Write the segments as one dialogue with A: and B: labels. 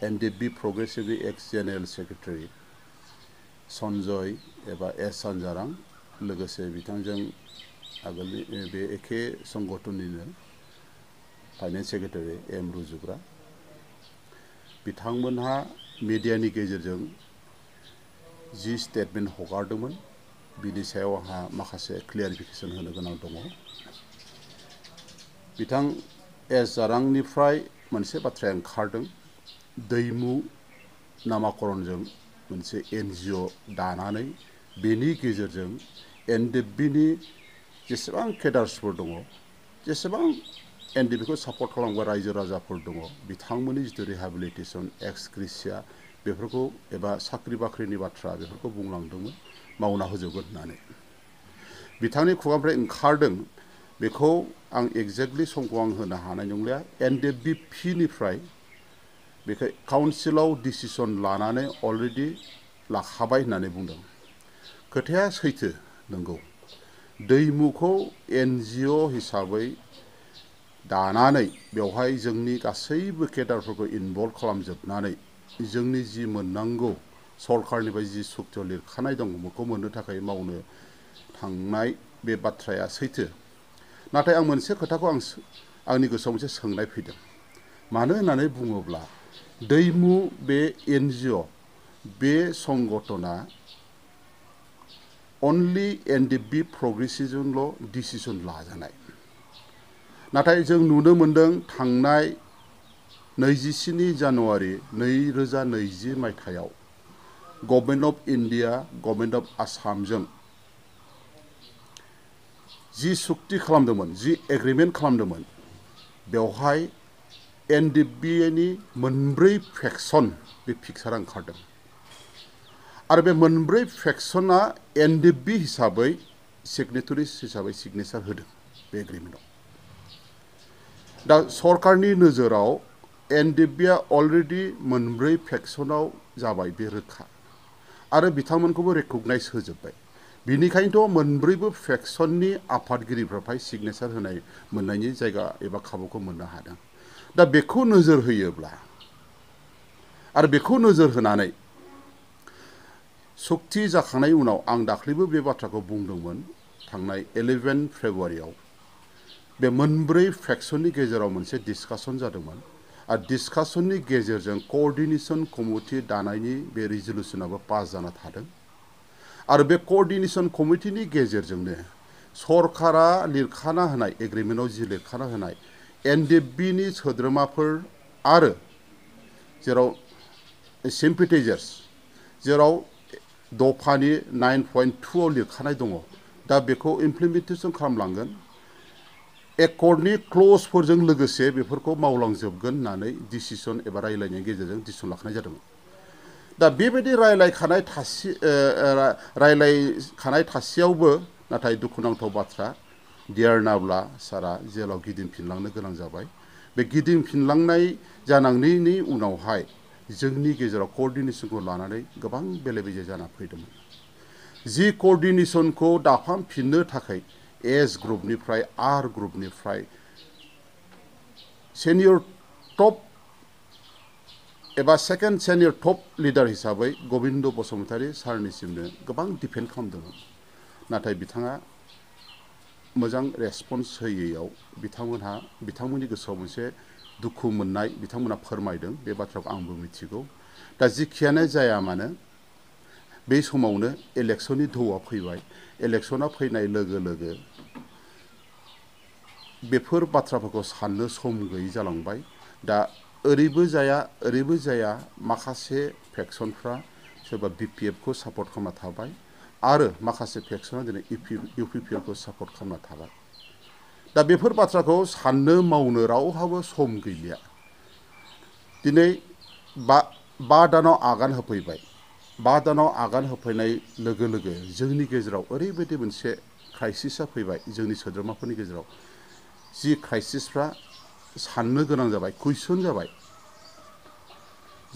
A: NDFB Progressively Ex General Secretary Sanjay एबा S सानजारां लोगोसे बिथांजों आगोलनि बे एखे संगठननिनो फाइनेन्स सेक्रेटारि एम रुजुग्रा बिथांमोनहा मिडियानि गेजेरजों जि स्टेटमेन्ट हगारदोंमोन बिनि सायाव आंहा माखासे क्लियारिफिकेसन होनो गोनां दङ बिथां एस जारांनिफ्राय मोनसे बाथ्राया ओंखारदों दैमु नामाकरणजों मोनसे NGO दानानै बेनि गेजेरजों NDFBनि जेसेबां केडार्सफोर दङ जेसेबां NDFBखौ सापर्ट खालामग्रा रायजो राजाफोर दङ बिथांमोननि जिथु रिहेबिलिटेसन एक्स-ग्रेसिया बेफोरखौ एबा साख्रि बाख्रिनि बाथ्रा बेफोरखौ बुंलांदोंमोन मावना होजोबगोन होननानै बिथांनि खुगानिफ्राय ओंखारदों बेखौ आं एक्जेक्टलि समखौ आं होनो हानाय नंलिया NDFB-P-निफ्राय बेखौ काउन्सिलाव डिसिसन लानानै अलरेडि लाखाबाय होननानै बुंदों खोथाया सैथो नंगौ दैमुखौ NGO हिसाबै दानानै बेवहाय जोंनि गासैबो केडारफोरखौ इनभल्भ खालामजोबनानै जोंनि जि मोननांगौ सरकारनिफ्राय जि सुक्तियाव लिरखानाय दं बेखौ मोननो थाखाय मावनो थांनाय बे बाथ्राया सैथो नाथाय आं मोनसे खोथाखौ आंनि गोसोआव मोनसे सोंनाय फैदों मानो होननानै बुङोब्ला दैमु बे NGO बे संगठना अनलि NDFB प्रग्रेसिभजोंल' डिसिसन लाजानाय नाथाय जों नुनो मोनदों थांनाय 27 जानुवारि 2020 मायथाइयाव government of India government of आसामजों जि सुक्ति खालामदोंमोन जि एग्रिमेन्ट खालामदोंमोन बेवहाय NDFBनि मोनब्रै फेक्सन बे पिक्सारा ओंखारदों आरो बे मोनब्रै फेक्सना NDFB हिसाबै सिगनेटरिस हिसाबै सिगनेचार होदों बे एग्रिमेन्टआव दा सरकारनि नोजोराव NDFBआ अलरेडि मोनब्रै फेक्सनाव जाबाय बे रोखा आरो बिथांमोनखौबो रेकगनाइज होजोब्बाय बिनिखायनोथ' मोनब्रैबो फेक्सननि आफादगिरिफोरनिफ्राय सिगनेचार होनाय मोननायनि जायगा एबा खाबुखौ मोननो हादों दा बेखौ नोजोर होयोब्ला आरो बेखौ नोजोर होनानै सुक्ति जाखांनाय उनाव आं दाख्लैबो बे बाथ्राखौ बुंदोंमोन थांनाय 11 फेब्रुवारियाव बे मोनब्रै फेक्सननि गेजेराव मोनसे डिसकासन जादोंमोन आरो डिसकासननि गेजेरजों कोअर्डिनेशन कमिटि दानायनि बे रिजल्युसनाबो पास जाना थादों आरो बे कोअर्डिनेशन कमिटिनि गेजेरजोंनो सरकारा लिरखाना होनाय एग्रिमेन्टआव जि लिरखाना होनाय NDFBनि सोद्रोमाफोर आरो जेराव सिम्पेटाइजार्स जेराव दफानि 9.2 आव लिरखानाय दङ दा बेखौ इमप्लिमेन्टेसन खालामलांगोन एकर्डनि क्लजफोरजों लोगोसे बेफोरखौ मावलांजोबगोन होननानै डिसिसन एबा रायलायनायनि गेजेरजों डिसिसन लाखानाय जादोंमोन दा बेबायदि रायलायखानाय थासेयावबो नाथाय दुखुनांथाव बाथ्रा डियार नाब्ला सारा जेलाव गिदिंफिनलांनो गोनां जाबाय बे गिदिंफिनलांनाय जानांनायनि उनावहाय जोंनि गेजेराव कोअर्डिनेशनखौ लानानै गोबां बेले बेजे जाना फैदोंमोन जि कोअर्डिनेशनखौ दाफामफिननो थाखाय एस ग्रुपनिफ्राय आर ग्रुपनिफ्राय सेनियर टप एबा सेकेन्ड सेनियर टप लिडार हिसाबै गबिन्द बसुमतारी सारनिसिमनो गोबां डिफेन्ड खालामदोंमोन नाथाय बिथाङा मोजां रेसपन्स होयैयाव बिथांमोननि गोसोआव मोनसे दुखु मोननाय बिथांमोना फोरमायदों बे बाथ्राखौ आंबो मिथिगौ दा जिखियानो जाया मानो बे समावनो इलेक्सननि धौआ फैबाय इलेक्सना फैनाय लोगो लोगो बेफोर बाथ्राफोरखौ साननो सम गैयै जालांबाय दा ओरैबो जाया माखासे फेक्सनफ्रा सोरबा BPFखौ सापर्ट खालामना थाबाय आरो माखासे फेक्सना दिनै UPPखौ सापर्ट खालामना थाबाय दा बेफोर बाथ्राखौ साननो मावनो रावहाबो सम गैलिया दिनै 5 दानाव आगान होफैबाय 5 दानाव आगान होफैनाय लोगो लोगो जोंनि गेजेराव ओरैबायदि मोनसे क्राइसिसआ फैबाय जोंनि सोद्रोमाफोरनि गेजेराव जि क्राइसिसफ्रा साननो गोनां जाबाय कुइसन जाबाय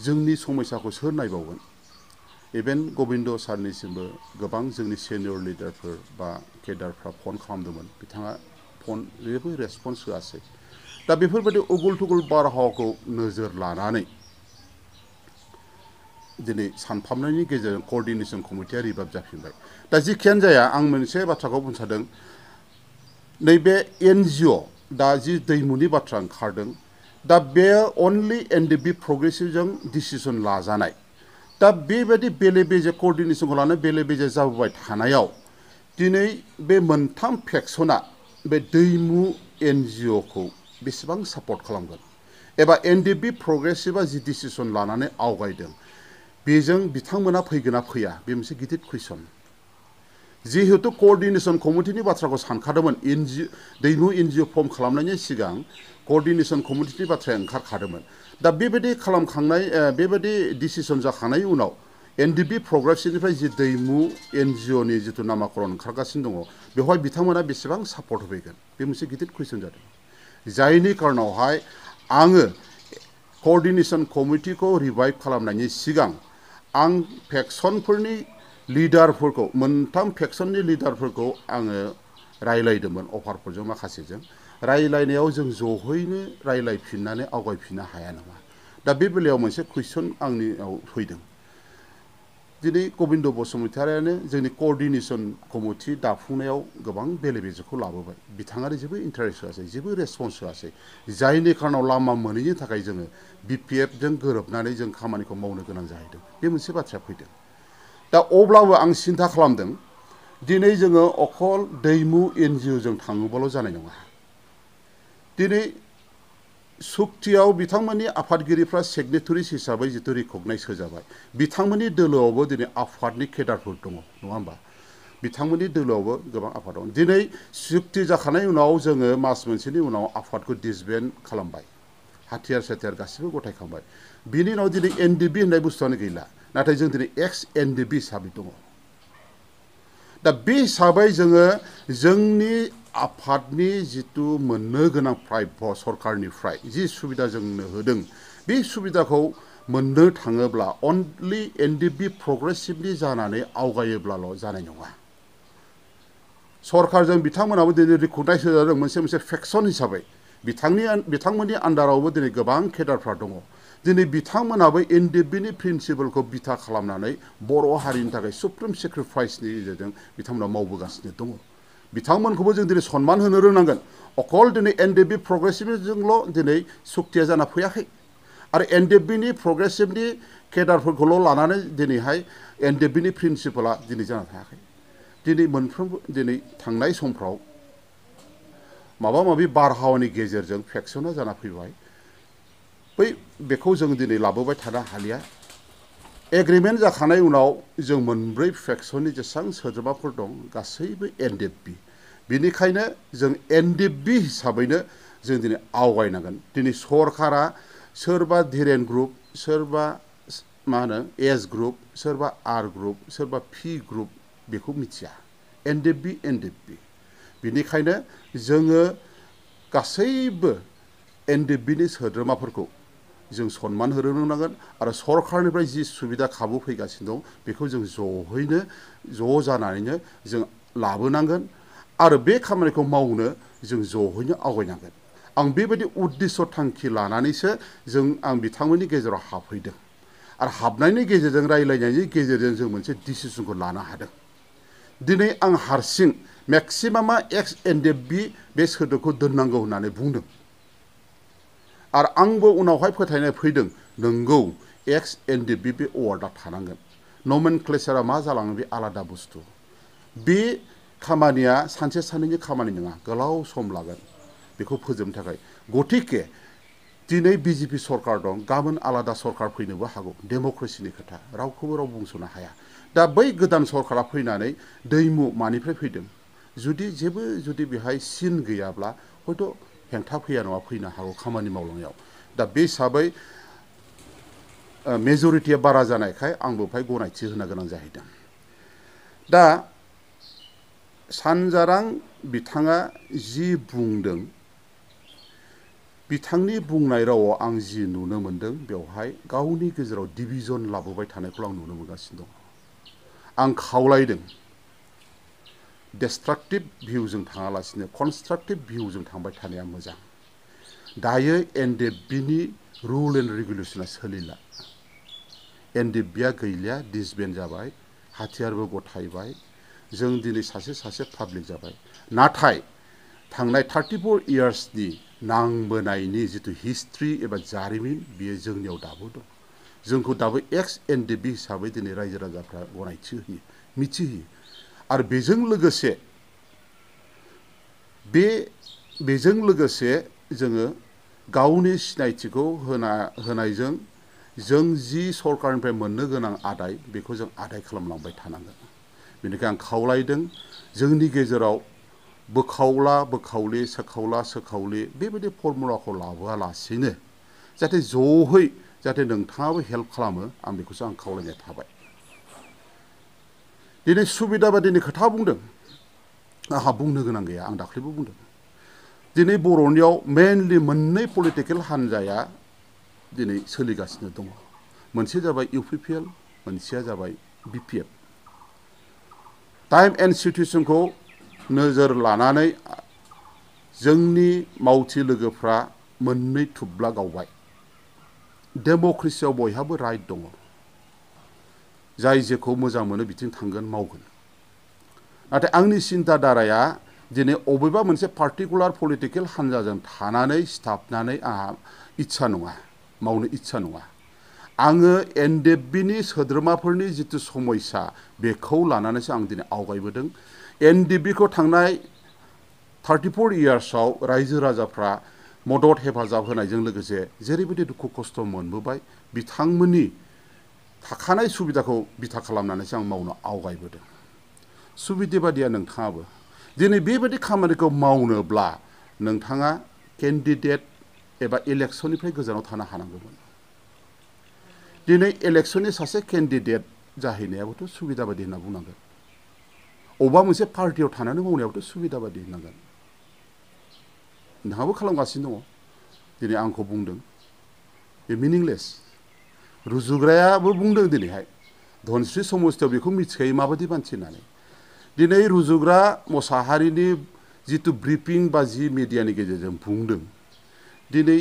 A: जोंनि समस्याखौ सोर नायबावगोन इभेन गबिन्द सारनिसिमबो गोबां जोंनि सेनियर लिडारफोर बा केडारफ्रा फन खालामदोंमन बिथाङा फन जेबो रेसपन्स होआसै दा बेफोरबायदि उगुल थुगुल बारहावाखौ नोजोर लानानै दिनै सानफामनायनि गेजेरजों क'र्डिनेशन कमिटिया रिभाइभ जाफिनबाय दा जिखियानो जाया आं मोनसे बाथ्राखौ बुंनो सानदों नैबे NGO दा जि दैमुनि बाथ्रा ओंखारदों दा बे अनलि NDB प्रग्रेसिभजों डिसिसन लाजानाय दा बेबायदि बेले बेजे क'र्डिनेशनखौ लानानै बेले बेजे जाबोबाय थानायाव दिनै बे मोनथाम फेक्सना बे दैमु NGOखौ बेसेबां सापर्ट खालामगोन एबा NDB प्रग्रेसिभआ जि डिसिसन लानानै आवगायदों बेजों बिथांमोना फैगोना फैया बे मोनसे गिदिर कुइसन जिहेतु क'र्डिनेशन कमिटिनि बाथ्राखौ सानखादोंमोन दैमु NGO फर्म खालामनायनि सिगां क'र्डिनेशन कमिटिनि बाथ्राया ओंखारखादोंमोन दा बेबायदि खालामखांनाय बेबायदि डिसिसन जाखांनायनि उनाव NDB प्रग्रेसिभनिफ्राय जि दैमु NGOनि जिथु नामाकरन ओंखारगासिनो दङ बेवहाय बिथांमोना बेसेबां सापर्ट होफैगोन बे मोनसे गिदिर कुइसन जादों जायनि कारनावहाय आङो क'र्डिनेशन कमिटिखौ रिभाइभ खालामनायनि सिगां आं फेक्सनफोरनि लिडारफोरखौ मोनथाम फेक्सननि लिडारफोरखौ आङो रायलायदोंमोन अफारफोरजों माखासेजों रायलायनायाव जों जहैनो रायलायफिननानै आवगायफिननो हाया नामा दा बे बेलायाव मोनसे कुइसन आंनियाव फैदों दिनै गबिन्द बसुमतारियानो जोंनि क'र्डिनेशन कमिटि दाफुंनायाव गोबां बेले बेजेखौ लाबोबाय बिथाङानो जेबो इन्टारेस्ट होआसै जेबो रेसपन्स होआसै जायनि कारनाव लामा मोनैनि थाखाय जोङो BPFजों गोरोबनानै जों खामानिखौ मावनो गोनां जाहैदों बे मोनसे बाथ्राया फैदों दा अब्लाबो आं सिन्था खालामदों दिनै जोङो अखल दैमु NGOजों थाङोबाल' जानाय नङा दिनै सुक्तियाव बिथांमोननि आफादगिरिफ्रा सिगनेटारिस हिसाबै जिथु रिकगनाइज होजाबाय बिथांमोननि दोलोआवबो दिनै आफादनि केडारफोर दङ नङा होमबा बिथांमोननि दोलोआवबो गोबां आफाद दं दिनै सुक्ति जाखानाय उनाव जोङो मास मोनसेनि उनाव आफादखौ डिसबेन्ड खालामबाय हाथियार साथियार गासिबो गथायखांबाय बिनि उनाव दिनै NDB होननाय बुस्थुआनो गैला नाथाय जों दिनै Ex.NDFB हिसाबै दङ दा बे हिसाबै जोङो जोंनि आफादनि जिथु मोननो गोनां सरकारनिफ्राय जि सुबिदा जोंनो होदों बे सुबिदाखौ मोननो थाङोब्ला अनलि NDB प्रग्रेसिभलि जानानै आवगायोब्लाल' जानाय नङा सरकारजों बिथांमोनाबो दिनै रिकगनाइज होजादों मोनसे फेक्सन हिसाबै बिथांमोननि आन्दारावबो दिनै गोबां केडारफ्रा दङ दिनै बिथांमोनाबो NDBनि प्रिन्सिपलखौ बिथा खालामनानै बर' हारिनि थाखाय सुप्रिम सेक्रिफाइसनि गेजेरजों बिथांमोना मावबोगासिनो दङ बिथांमोनखौबो जों दिनै सनमान होनो रोंनांगोन अकल दिनै NDB प्रग्रेसिभजोंल' दिनै सुक्तिया जाना फैयाखै आरो NDBनि प्रग्रेसिभनि केडारफोरखौल' लानानै दिनैहाय NDBनि प्रिन्सिपला दिनै जाना थायाखै दिनै मोनफ्रोमबो दिनै थांनाय समफ्राव माबा माबि बारहावानि गेजेरजों फेक्सना जाना फैबाय बेखौ जों दिनै लाबोबाय थानो हालिया एग्रिमेन्ट जाखानाय उनाव जों मोनब्रै फेक्सननि जेसेबां सोद्रोमाफोर दं गासैबो NDFB बेनिखायनो जों NDFB हिसाबैनो जों दिनै आवगायनांगोन दिनै सरकारा सोरबा धीरेन ग्रुप सोरबा मा होनो एस ग्रुप सोरबा आर ग्रुप सोरबा पि ग्रुप बेखौ मिथिया NDFB बेनिखायनो जोङो गासैबो NDFBनि सोद्रोमाफोरखौ जों सनमान होनो रोंनांगोन आरो सरकारनिफ्राय जि सुबिदा खाबु फैगासिनो दं बेखौ जों जहैनो ज' जानानैनो जों लाबोनांगोन आरो बे खामानिखौ मावनो जों जहैनो आवगायनांगोन आं बेबायदि उद्देश्य थांखि लानानैसो आं बिथांमोननि गेजेराव हाबफैदों आरो हाबनायनि गेजेरजों रायलायनायनि गेजेरजों जों मोनसे डिसिसनखौ लानो हादों दिनै आं हारसिं मेक्सिमामा Ex.NDFB बे सोदोबखौ दोननांगौ होननानै बुंदों आरो आंबो उनावहाय फोथायनाय फैदों नंगौ Ex.NDFB बे वार्डआ थानांगोन नमेनक्लेचारा मा जालाङो बे आलादा बुस्थु बे खामानिया सानसे साननैनि खामानि नङा गोलाव सम लागोन बेखौ फोजोबनो थाखाय गतिके दिनै BJP सरकार दं गाबोन आलादा सरकार फैनोबो हागौ डेम'क्रेसिनि खोथा रावखौबो राव बुंस'नो हाया दा बै गोदान सरकारा फैनानै दैमु मानिफ्राय फैदों जुदि बेहाय सिन गैयाब्ला हयथ' हेंथा फैया नङा फैनो हागौ खामानि मावलांनायाव दा बे हिसाबै मेजरिटिया बारा जानायखाय आंबो बेहाय गनायथि होनो गोनां जाहैदों दा सानजारां बिथाङा जि बुंदों बिथांनि बुंनाय रावाव आं जि नुनो मोनदों बेवहाय गावनि गेजेराव डिभिजन लाबोबाय थानायखौ आं नुनो मोनगासिनो दं आं खावलायदों डिस्ट्राक्टिभ भिउजों थाङालासिनो कनस्ट्राक्टिभ भिउजों थांबाय थानाया मोजां दायो NDFBनि रुल एन्ड रेगुलेसना सोलिला एनडिएफबिआ गैलिया डिसबेन्ड जाबाय हाथियारबो गथायबाय जों दिनै सासे सासे पाब्लिक जाबाय नाथाय थांनाय 34 इयार्सनि नांबोनायनि जितु हिस्ट्रि एबा जारिमिन बियो जोंनियाव दाबो दं जोंखौ दाबो एक्स.NDFB हिसाबै दिनै रायजो राजाफ्रा गनायथि होयो मिथिहोयो आरो बेजों लोगोसे जोङो गावनि सिनायथिखौ होनायजों जों जि सरकारनिफ्राय मोननो गोनां आदाय बेखौ जों आदाय खालामलांबाय थानांगोन बेनिखायनो आं खावलायदों जोंनि गेजेराव बोखावला बोखावलि सोखावला सोखावलि बेबायदि फर्मुलाखौ लाबोआलासिनो जाहाथे ज'है जाहाथे नोंथाङाबो हेल्प खालामो आं बेखौसो आं खावलायनाय थाबाय दिनै सुबिदा बादिनि खोथा बुंदों आंहा बुंनो गोनां गैया आं दाख्लैबो बुंदों दिनै बर'नियाव मेइनलि मोननै पलिटिकेल हान्जाया दिनै सोलिगासिनो दङ मोनसे जाबाय इउपिपिएल मोनसेया जाबाय बिपिएफ टाइम एन्ड सिटुएसनखौ नोजोर लानानै जोंनि मावथि लोगोफ्रा मोननै थुब्ला गावबाय डेम'क्रेसियाव बयहाबो राइट दङ जाय जेखौ मोजां मोनो बिथिं थांगोन मावगोन नाथाय आंनि सिन्ता धाराया दिनै अबेबा मोनसे पार्टिकुलार पलिटिकेल हान्जाजों थानानै सिथाबनानै आंहा इच्छा नङा मावनो इच्छा नङा आङो एनडिएफबिनि सोद्रोमाफोरनि जितु समयसा बेखौ लानानैसो आं दिनै आवगायबोदों एनडिएफबिखौ थांनाय 34 इयार्सआव रायजो राजाफ्रा मदद हेफाजाब होनायजों लोगोसे जेरैबायदि दुखु खस्थ' मोनबोबाय बिथांमोननि थाखानाय सुबिदाखौ बिथा खालामनानैसो आं मावनो आवगायबोदों सुबिदा बादिया नोंथाङाबो दिनै बेबायदि खामानिखौ मावनोब्ला नोंथाङा केन्डिडेट एबा इलेक्सननिफ्राय गोजानाव थानो हानांगौमोन दिनै इलेक्सननि सासे केन्डिडेट जाहैनायाबोथ' सुबिदा बादि होनना बुंनांगोन अबेबा मोनसे पार्टियाव थानानै मावनायाबोथ' सुबिदा बादि होननांगोन नोंहाबो खालामगासिनो दङ दिनै आंखौ बुंदों बे मिनिंलेस रुजुग्रायाबो बुंदों दिनैहाय धनस्री समस्थियाव बेखौ मिथिखायो माबायदि मानसि होननानै दिनै रुजुग्रा मोसाहारिनि जितु ब्रिफिं बा जि मिडियानि गेजेरजों बुंदों दिनै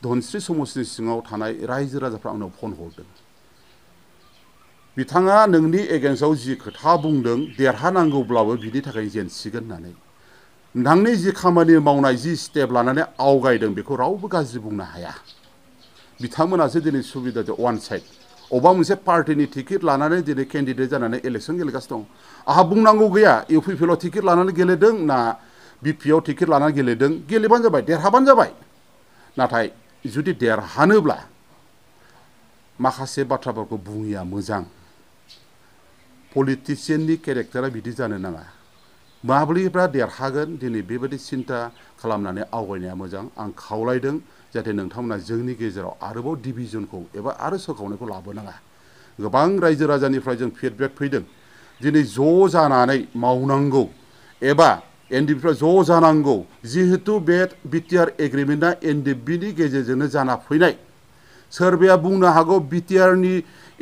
A: धनस्री समस्थिनि सिङाव थानाय रायजो राजाफ्रा आंनाव फन हरदों बिथाङा नोंनि एगेन्स्टआव जि खोथा बुंदों देरहानांगौब्लाबो बिनि थाखाय जेनसिगोन होननानै नोंथांनि जि खामानि मावनाय जि स्टेप लानानै आवगायदों बेखौ रावबो गाज्रि बुंनो हाया बिथांमोनासो दिनै सुबिदा वान साइड अबेबा मोनसे पार्टिनि टिकेट लानानै दिनै केन्डिडेट जानानै इलेक्सन गेलेगासिनो दं आंहा बुंनांगौ गैया इउपिपिएलआव टिकेट लानानै गेलेदों ना बिपिआव टिकेट लानानै गेलेदों गेलेबानो जाबाय देरहाबानो जाबाय नाथाय जुदि देरहानोब्ला माखासे बाथ्राफोरखौ बुङिया मोजां पलिटिसियाननि केरेक्टारा बिदि जानो नाङा माब्रैब्ला देरहागोन दिनै बेबायदि सिन्ता खालामनानै आवगायनाया मोजां आं खावलायदों जाहाथे नोंथांमोना जोंनि गेजेराव आरोबाव डिभिजनखौ एबा आरो सोखावनायखौ लाबोनाङा गोबां रायजो राजानिफ्राय जों फिडबेक फैदों दिनै ज' जानानै मावनांगौ एबा एनडिएफबिफ्रा ज' जानांगौ जिहेतु बे बिटिआर एग्रिमेन्टआ एनडिएफबिनि गेजेरजोंनो जाना फैनाय सोरबाया बुंनो हागौ बिटिआरनि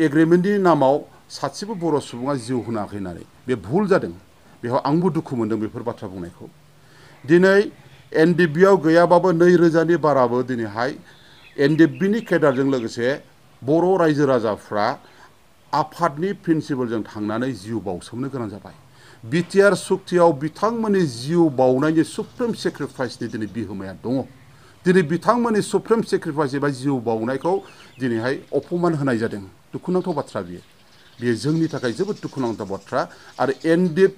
A: एग्रिमेन्टनि नामाव सासेबो बर' सुबुङा जिउ होनाखै होननानै बे भुल जादों बेयाव आंबो दुखु मोनदों बेफोर बाथ्रा बुंनायखौ दिनै एनडिएफबिआव गैयाबाबो 2000नि बाराबो दिनैहाय एनडिएफबिनि केडारजों लोगोसे बर' रायजो राजाफ्रा आफादनि प्रिन्सिपालजों थांनानै जिउ बावसोमनो गोनां जाबाय बिटिआर सुक्तियाव बिथांमोननि जिउ बावनायनि सुप्रिम सेक्रिफाइसनि दिनै बिहोमाया दङ दिनै बिथांमोननि सुप्रिम सेक्रिफाइस एबा जिउ बावनायखौ दिनैहाय अपमान होनाय जादों दुखुनांथाव बाथ्रा बेयो जोंनि थाखाय जोबोद दुखुनांथाव बाथ्रा आरो एनडिएफ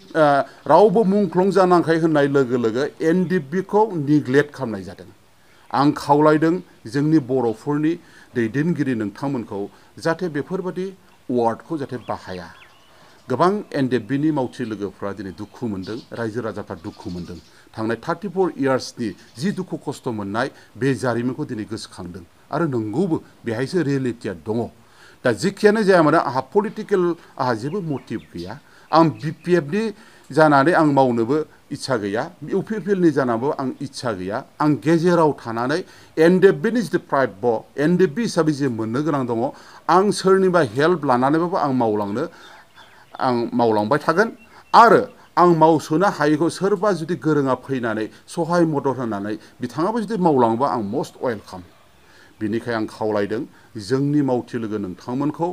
A: रावबो मुंख्लं जानांखाय होननाय लोगो लोगो एनडिएफबिखौ निग्लेक्ट खालामनाय जादों आं खावलायदों जोंनि बर'फोरनि दैदेनगिरि नोंथांमोनखौ जाहाथे बेफोरबायदि वार्डखौ जाहाथे बाहाया गोबां एनडिएफबिनि मावथि लोगोफ्रा दिनै दुखु मोनदों रायजो राजाफ्रा दुखु मोनदों थांनाय 34 इयार्सनि जि दुखु खस्थ' मोननाय बे जारिमिनखौ दिनै गोसोखांदों आरो नंगौबो बेहायसो रियेलिटिया दङ दा जेखियानो जाया मानो आंहा पलिटिकेल आंहा जेबो मटिभ गैया आं बिपिएफनि जानानै आं मावनोबो इच्छा गैया इउपिपिएलनि जानानैबो आं इच्छा गैया आं गेजेराव थानानै एनडिएफबिनि जितु प्राप्य एनडिएफबि हिसाबै जे मोननो गोनां दङ आं सोरनिबा हेल्प लानानैबाबो आं मावलांबाय थागोन आरो आं मावसोनो हायैखौ सोरबा जुदि गोरोङा फैनानै सहाय मदद होनानै बिथाङाबो जुदि मावलाङोबा आं मस्ट वेलकाम बिनिखाय आं खावलायदों जोंनि मावथि लोगो नोंथांमोनखौ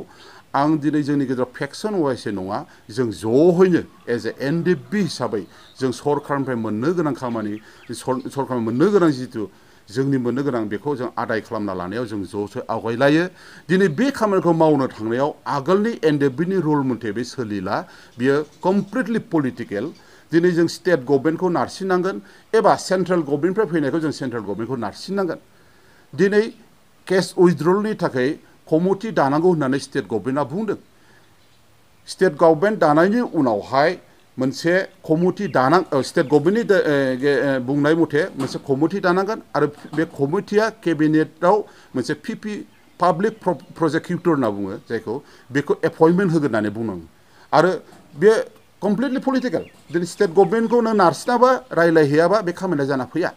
A: आं दिनै जोंनि गेजेराव फेक्सन वाइसै नङा जों ज'हैनो एज ए एनडिएफबि हिसाबै जों सरकारनिफ्राय मोननो गोनां खामानि सरकारनिफ्राय मोननो गोनां जिथु जोंनि मोननो गोनां बेखौ जों आदाय खालामना लानायाव जों ज'सो आवगायलायो दिनै बे खामानिखौ मावनो थांनायाव आगोलनि एनडिएफबिनि रुल मथे बे सोलिला बियो कमप्लिटलि पलिटिकेल दिनै जों स्टेट गभर्नमेन्टखौ नारसिननांगोन एबा सेन्ट्रेल गभर्नमेन्टनिफ्राय फैनायखौ जों सेन्ट्रेल गभर्नमेन्टखौ नारसिननांगोन दिनै केस उइथड्रलनि थाखाय कमिटि दानांगौ होननानै स्टेट गभर्नमेन्टआ बुंदों स्टेट गभर्नमेन्ट दानायनि उनावहाय मोनसे कमिटि स्टेट गभर्नमेन्टनि बुंनाय मथे मोनसे कमिटि दानांगोन आरो बे कमिटिया केबिनेटआव मोनसे पिपि पाब्लिक प्रसिकिउटर होनना बुङो जायखौ बेखौ एपइन्टमेन्ट होगोन होननानै बुंनांगौ आरो बे कमप्लिटलि पलिटिकेल दिनै स्टेट गभर्नमेन्टखौ नों नारसिनाबा रायलायहैयाबा बे खामानिया जाना फैया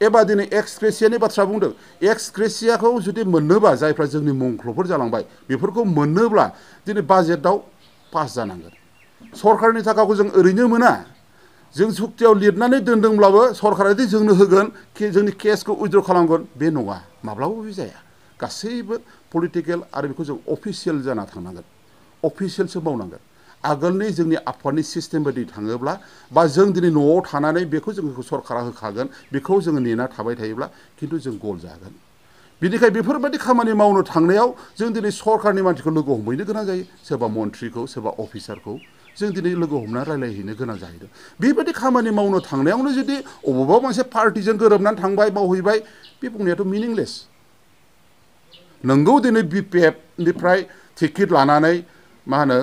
A: एबा दिनै एक्स ग्रेसियानि बाथ्रा बुंदों एक्स ग्रेसियाखौ जुदि मोननोबा जायफ्रा जोंनि मुंख्लफोर जालांबाय बेफोरखौ मोननोब्ला दिनै बाजेटआव पास जानांगोन सरकारनि थाखाखौ जों ओरैनो मोना जों सुक्तियाव लिरनानै दोनदोंब्लाबो सरकारा दि जोंनो होगोन जोंनि केसखौ उइथड्र खालामगोन बे नङा माब्लाबाबो बे जाया गासैबो पलिटिकेल आरो बेखौ जों अफिसियेल जाना थांनांगोन अफिसियेलसो मावनांगोन आगोलनि जोंनि आफादनि सिस्टेम बायदि थाङोब्ला बा जों दिनै न'आव थानानै बेखौ जोंखौ सरकारा होखागोन बेखौ जोङो नेना थाबाय थायोब्ला खिन्थु जों गल जागोन बिनिखाय बेफोरबायदि खामानि मावनो थांनायाव जों दिनै सरकारनि मानसिखौ लोगो हमहैनो गोनां जायो सोरबा मन्थ्रिखौ सोरबा अफिसारखौ जों दिनै लोगो हमना रायलायहैनो गोनां जाहैदों बेबायदि खामानि मावनो थांनायावनो जुदि अबेबा मोनसे पार्टिजों गोरोबनानै थांबाय मावहैबाय बे बुंनायाथ' मिनिंलेस नोंगौ दिनै बिपिएफनिफ्राय टिकेट लानानै मा होनो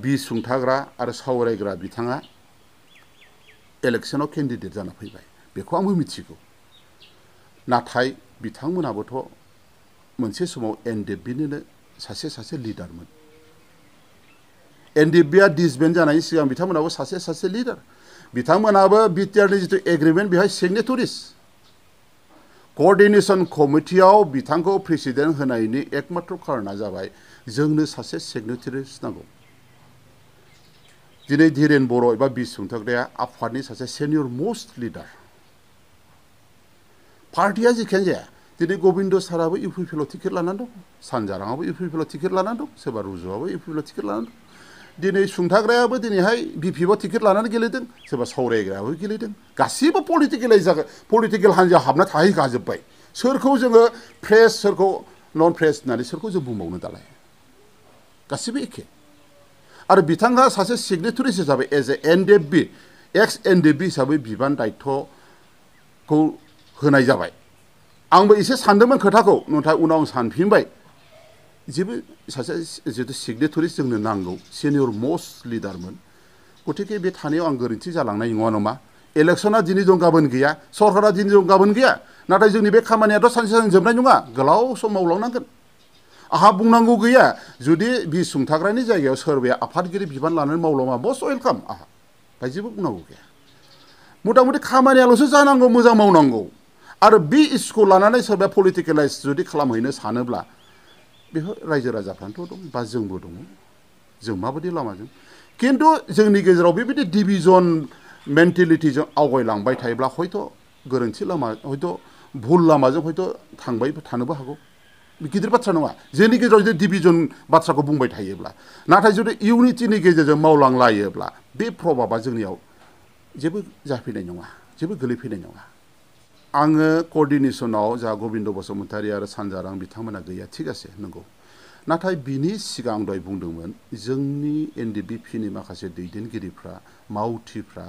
A: बिस सुंथाग्रा आरो सावरायग्रा बिथाङा इलेक्सनाव केन्डिडेट जाना फैबाय बेखौ आंबो मिथिगौ नाथाय बिथांमोनाबोथ' मोनसे समाव एनडिएफबिनिनो सासे लिडारमोन एनडिएफबिआ डिसबेन्ड जानायनि सिगां बिथांमोनाबो सासे लिडार बिथांमोनाबो बिटिआरनि जिथु एग्रिमेन्ट बेहाय सिगनेटरिस कअर्डिनेसन कमिटियाव बिथांखौ प्रेसिडेन्ट होनायनि एकमात्र खारना जाबाय जोंनो सासे सिगनेटरिस नांगौ दिनै धीरेन बर' एबा बिस सुंथाग्राया आफादनि सासे सिनियर मोस्ट लिडार पार्टिया जेखियानो जाया दिनै गबिन्द साराबो इउपिपिएलआव टिकेट लानानै दं सानजाराङाबो इउपिपिएलआव टिकेट लानानै दं सोरबा रुजुआबो इउपिपिएलआव टिकेट लानानै दं दिनै सुंथाग्रायाबो दिनैहाय बिपिएफआव टिकेट लानानै गेलेदों सोरबा सावरायग्रायाबो गेलेदों गासिबो पलिटिकेल हान्जायाव हाबना थाहैखाजोब्बाय सोरखौ जोङो फ्रेस सोरखौ नन फ्रेस होननानै सोरखौ जों बुंबावनो दालाय गासिबो एखे आरो बिथाङा सासे सिगनेटरिस हिसाबै as a NDFB X NDFB हिसाबै बिबान दायित्वखौ होनाय जाबाय आंबो एसे सानदोंमोन खोथाखौ नाथाय उनाव सानफिनबाय जेबो सासे जितु सिगनेटरिस जोंनो नांगौ सिनियर मोस्ट लिडारमोन गतिके बे थानायाव आं गोरोन्थि जालांनाय नङा नामा इलेक्सना दिनै दं गाबोन गैया सरकारा दिनै दं गाबोन गैया नाथाय जोंनि बे खामानियाथ' सानसे सानसे जोबनाय नङा गोलाव सम मावलांनांगोन आहा बुंनांगौ गैया जुदि बि सुंथाग्रानि जायगायाव सोरबाया आफादगिरि बिबान लानानै मावलाङा मस्ट वेलकाम आहा बाय जेबो बुंनांगौ गैया मथा मथि खामानियाल'सो जानांगौ मोजां मावनांगौ आरो बे इस्युखौ लानानै सोरबाया पलिटिकेलाइज जुदि खालामहैनो सानोब्ला बेखौ रायजो राजाफ्रानोथ' दं बा जोंबो दङ जों माबायदि लामाजों खिन्थु जोंनि गेजेराव बेबायदि डिभिजन मेन्टेलिटिजों आवगायलांबाय थायोब्ला हयथ' गोरोन्थि लामा हयथ' भुल लामाजों हयथ' थांबाय थानोबो हागौ गिदिर बाथ्रा नङा जोंनि गेजेराव जुदि डिभिजन बाथ्राखौ बुंबाय थायोब्ला नाथाय जुदि इउनिटिनि गेजेरजों मावलांलायोब्ला बे प्रभाबा जोंनियाव जेबो जाफैनाय नङा जेबो गोलैफैनाय नङा आङो कअर्डिनेसनाव जा गबिन्द बसुमतारी आरो सानजारां बिथांमोना गैया थिगासे नंगौ नाथाय बिनि सिगां दहाय बुंदोंमोन जोंनि एनडिएफबिनि माखासे दैदेनगिरिफ्रा मावथिफ्रा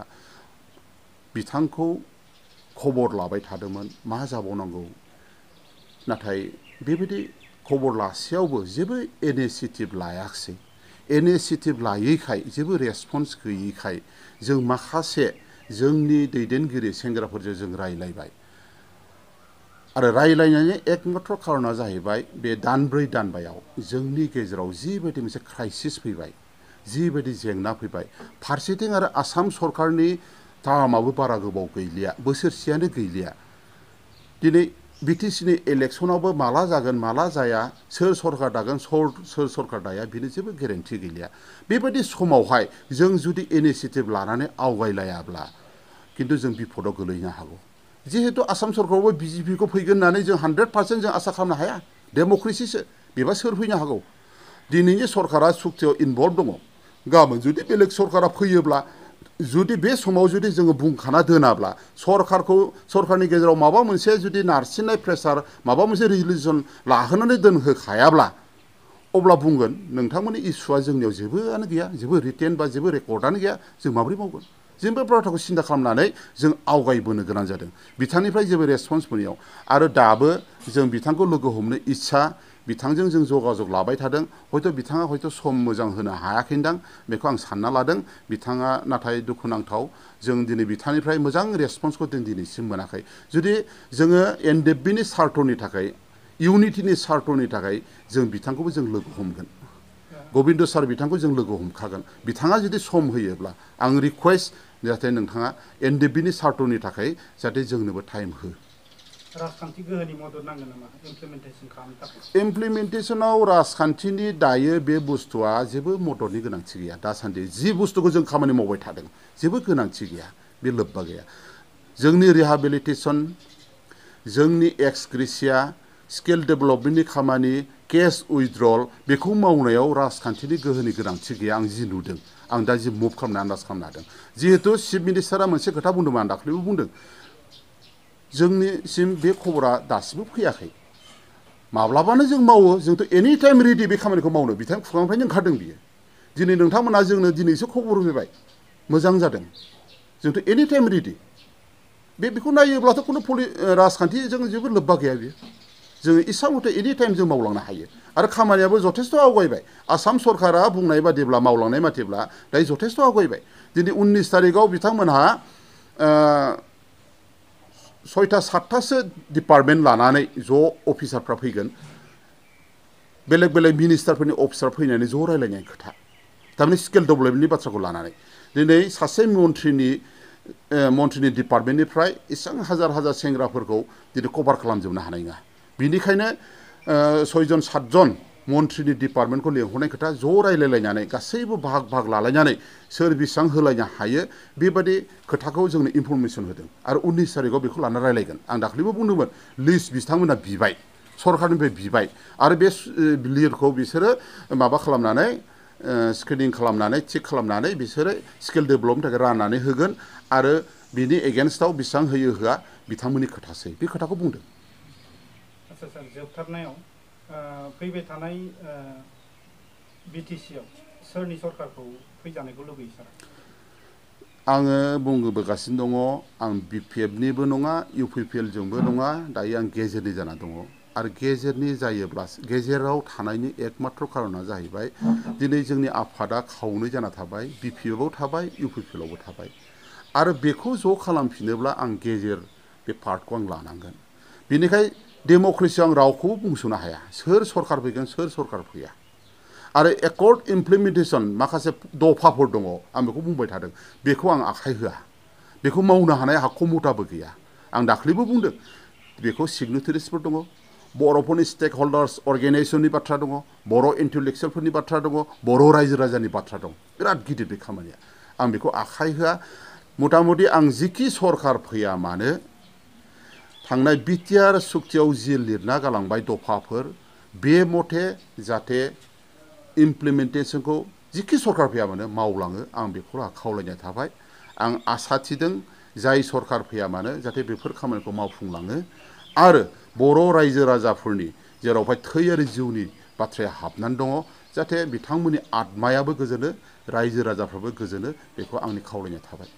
A: बिथांखौ खबर लाबाय थादोंमोन मा जाबावनांगौ नाथाय बेबायदि खबर लासेयावबो जेबो इनिसिएटिभ लायाखिसै इनिसिएटिभ लायैखाय जेबो रेसपन्स गैयैखाय जों माखासे जोंनि दैदेनगिरि सेंग्राफोरजों जों रायलायबाय आरो रायलायनायनि एकमात्र खारना जाहैबाय बे दानब्रै दानबायाव जोंनि गेजेराव जिबायदि मोनसे क्राइसिस फैबाय जिबायदि जेंना फैबाय फारसेथिं आरो आसाम सरकारनि टार्माबो बारा गोबाव गैलिया बोसोरसेयानो गैलिया दिनै बिटिसिनि इलेक्सनावबो माला जागोन माला जाया सोर सरकार दागोन सोर सरकार दाया बिनि जेबो गेरेन्टि गैलिया बेबायदि समावहाय जों जुदि इनिसिएटिभ लानानै आवगायलायाब्ला खिन्थु जों बिपदाव गोलैनो हागौ जिहेतु आसाम सरकारावबो BJP खौ फैगोन होननानै जों 100% जों आसा खालामनो हाया डेम'क्रेसिसो बेबा सोर फैनो हागौ दिनैनि सरकारा सुक्तियाव इनभल्भ दङ गाबोन जुदि बेलेग सरकारा फैयोब्ला जुदि बे समाव जुदि जोङो बुंखाना दोनाब्ला सरकारनि गेजेराव माबा मोनसे जुदि नारसिननाय प्रेसार माबा मोनसे रिजलिउसन लाहोनानै दोनहोखायाब्ला अब्ला बुंगोन नोंथांमोननि इस्युआ जोंनियाव जेबोआनो गैया जेबो रिटेन बा जेबो रेकर्डआनो गैया जों माबोरै मावगोन जों बे बाथ्राखौ सिन्था खालामनानै जों आवगायबोनो गोनां जादों बिथांनिफ्राय जेबो रेसपन्स मोनैयाव आरो दाबो जों बिथांखौ लोगो हमनो इस्सा बिथांजों जों जगाजग लाबाय थादों बिथाङा सम मोजां होनो हायाखैदां बेखौ आं सानना लादों बिथाङा नाथाय दुखुनांथाव जों दिनै बिथांनिफ्राय मोजां रेसपन्सखौ जों दिनैसिम मोनाखै जुदि जोङो एनडिएफबिनि सार्थनि थाखाय इउनिटिनि सार्थनि थाखाय जों बिथांखौबो जों लोगो हमगोन गबिन्द सार बिथांखौ जों लोगो हमखागोन बिथाङा जुदि सम होयोब्ला आं रिकुवेस्ट जाहाथे नोंथाङा एनडिएफबिनि सार्थनि थाखाय जाहाथे जोंनोबो टाइम हो
B: राजखान्थि गोहोनि मदद नांगोन नामा इमप्लिमेन्टेसन खालामनो थाखाय
A: इमप्लिमेन्टेसनाव राजखान्थिनि दायो बे बुस्थुआ जेबो मददनि गोनांथि गैया दासान्दि जि बुस्थुखौ जों खामानि मावबाय थादों जेबो गोनांथि गैया बे लोब्बा गैया जोंनि रिहाबिलिटेसन जोंनि एक्स ग्रेसिया स्किल डेभेलपमेन्टनि खामानि केस उइथड्रल बेखौ मावनायाव राजखान्थिनि गोहोनि गोनांथि गैया आं जि नुदों आं दा जि मुभ खालामनो आन्दाज खालामनो हादों जिहेतु चिफ मिनिस्टारा मोनसे खोथा बुंदोंमोन आं दाख्लैबो बुंदों जोंनिसिम बे खबरा दासिमबो फैयाखै माब्लाबानो जों मावो जोंथ' एनि टाइम रेडि बे खामानिखौ मावनो बिथां खुगानिफ्रायनो ओंखारदों बियो दिनै नोंथांमोना जोंनो दिनैसो खबर होफैबाय मोजां जादों जोंथ' एनि टाइम रेडि बेखौ नायोब्लाथ' खुनु राजखान्थिजों जेबो लोब्बा गैया बियो जोङो इसा मथे एनि टाइम जों मावलांनो हायो आरो खामानियाबो जथेस्थ' आवगायबाय आसाम सरकारा बुंनाय बादिब्ला मावलांनाय मथेब्ला दायो जथेस्थ' आवगायबाय दिनै 19 तारिखआव बिथांमोनहा 6टा 7टासो डिपार्टमेन्ट लानानै ज' अफिसारफ्रा फैगोन बेलेग बेलेग मिनिस्टारफोरनि अफिसार फैनानै ज' रायलायनाय खोथा थारमाने स्किल डेभेलपमेन्टनि बाथ्राखौ लानानै दिनै सासे मन्थ्रिनि डिपार्टमेन्टनिफ्राय एसेबां हाजार हाजार सेंग्राफोरखौ दिनै कभार खालामजोबनो हानाय नङा बिनिखायनो 6जन 7जन मन्थ्रिनि डिपार्टमेन्टखौ लिंहरनाय खोथा ज' रायलायलायनानै गासैबो बाहाग लालायनानै सोर बेसेबां होलायनो हायो बेबादि खोथाखौ जोंनो इनफरमेसन होदों आरो 19 तारिखआव बेखौ लाना रायलायगोन आं दाख्लैबो बुंदोंमोन लिस्ट बिथांमोना बिबाय सरकारनिफ्राय बिबाय आरो बे लिरखौ बिसोरो माबा खालामनानै स्क्रिनिं खालामनानै थिक खालामनानै बिसोरो स्किल डेभेलपनि थाखाय राननानै होगोन आरो बिनि एगेन्स्टआव बेसेबां होयो होआ बिथांमोननि खोथासै बे खोथाखौ बुंदों
B: आচ্ছা सार जोबथारनायाव फैबाय थानाय बिटिसिआव सोरनि सरकारखौ फैजानायखौ लुबैयो सार
A: आङो बुंबोगासिनो दङ आं बिपिएफनिबो नङा इउपिपिएलजोंबो नङा दायो आं गेजेरनि जाना दङ आरो गेजेरनि जायोब्ला गेजेराव थानायनि एकमात्र खारना जाहैबाय दिनै जोंनि आफादा खावनै जाना थाबाय बिपिएफआव थाबाय इउपिपिएलआवबो थाबाय आरो बेखौ ज' खालामफिनोब्ला आं गेजेर बे पार्टखौ आं लानांगोन बेनिखाय डेम'क्रेसियाव आं रावखौबो बुंस'नो हाया सोर सरकार फैगोन सोर सरकार फैया आरो एकर्ड इमप्लिमेन्टेसन माखासे दफाफोर दङ आं बेखौ बुंबाय थादों बेखौ आं आखाइ होआ बेखौ मावनो हानाय हाखमथाबो गैया आं दाख्लैबो बुंदों बेखौ सिगनेटारिसफोर दङ बर'फोरनि स्टेक हल्डार्स अर्गेनाइजेसननि बाथ्रा दङ बर' इन्टेलेक्सुयेलफोरनि बाथ्रा दङ बर' रायजो राजानि बाथ्रा दं बिराद गिदिर बे खामानिया आं बेखौ आखाइ होआ मथा मथि आं जिखि सरकार फैया मानो थांनाय बिटिआर सुक्तियाव जि लिरना गालांबाय दफाफोर बे मथे जाहाथे इमप्लिमेन्टेसनखौ जिखि सरकार फैया मानो मावलाङो आं बेखौ खावलायनाय थाबाय आं आसा थिदों जाय सरकार फैया मानो जाहाथे बेफोर खामानिखौ मावफुंलाङो आरो बर' रायजो राजाफोरनि जेरावहाय थै आरो जिउनि बाथ्राया हाबनानै दङ जाहाथे बिथांमोननि आत्मायाबो गोजोनो रायजो राजाफ्राबो गोजोनो बेखौ आंनि खावलायनाय थाबाय